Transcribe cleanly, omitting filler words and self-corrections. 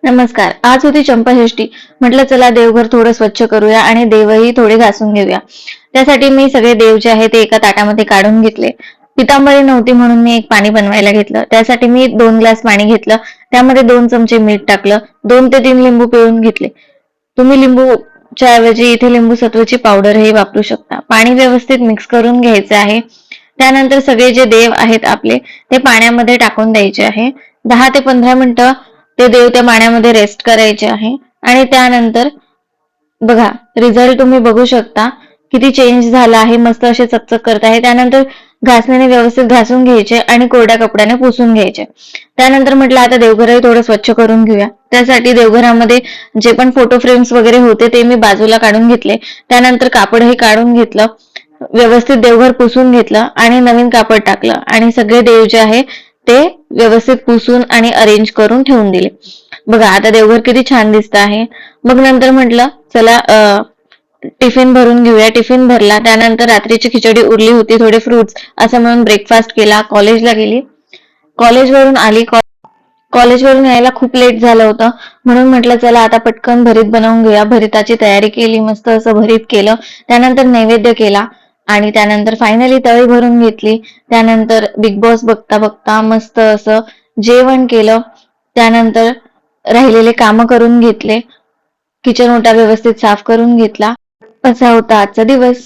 नमस्कार. आज होती चंपाषष्ठी. म्हटलं चला देवघर थोडं स्वच्छ करूया आणि देवही थोडे घासून घेऊया. त्यासाठी मी सगळे देव जे आहे ते एका ताटामध्ये काढून घेतले. पितांबरी नव्हती म्हणून मी एक पाणी बनवायला घेतलं. त्यासाठी मी 2 ग्लास पाणी घेतलं. त्यामध्ये 2 चमचे मीठ टाकलं. 2 ते 3 लिंबू पिळून घेतले. तुम्ही लिंबूच्या ऐवजी इथे लिंबू सत्वाची पावडरही वापरू शकता. पाणी व्यवस्थित मिक्स करून घ्यायचे आहे. त्यानंतर सगळे जे देव आहेत आपले ते पाण्यामध्ये टाकून द्यायचे आहे. 10 ते 15 मिनिटं ते देव त्या पाण्यामध्ये रेस्ट करायचे आहे आणि त्यानंतर बघा रिझल्ट तुम्ही बघू शकता किती चेंज झाला आहे. मस्त असे चकचक करत आहे. त्यानंतर घासणीने व्यवस्थित घासून घ्यायचे आणि कोरड्या कपड्याने पुसून घ्यायचे. त्यानंतर म्हटलं आता देवघरही थोडं स्वच्छ करून घेऊया. त्यासाठी देवघरामध्ये जे पण फोटो फ्रेम्स वगैरे होते ते मी बाजूला काढून घेतले. त्यानंतर कापडही काढून घेतलं. व्यवस्थित देवघर पुसून घेतलं आणि नवीन कापड टाकलं आणि सगळे देव जे आहे ते व्यवस्थित पुसून आणि अरेंज करून ठेवून दिले. बघा आता देवघर किती छान दिसत आहे. मग नंतर म्हटलं चला टिफिन भरून घेऊया. टिफिन भरला. त्यानंतर रात्रीची खिचडी उरली होती, थोडे फ्रुट्स असं म्हणून ब्रेकफास्ट केला. कॉलेजला गेली. कॉलेजवरून आली. कॉलेजवरून यायला खूप लेट झालं होतं म्हणून म्हटलं चला आता पटकन भरीत बनवून घेऊया. भरीताची तयारी केली. मस्त असं भरीत केलं. त्यानंतर नैवेद्य केला आणि त्यानंतर फायनली तळी भरून घेतली. त्यानंतर बिग बॉस बघता बघता मस्त असं जेवण केलं. त्यानंतर राहिलेले कामं करून घेतले. किचन ओटा व्यवस्थित साफ करून घेतला. असा होता आजचा दिवस.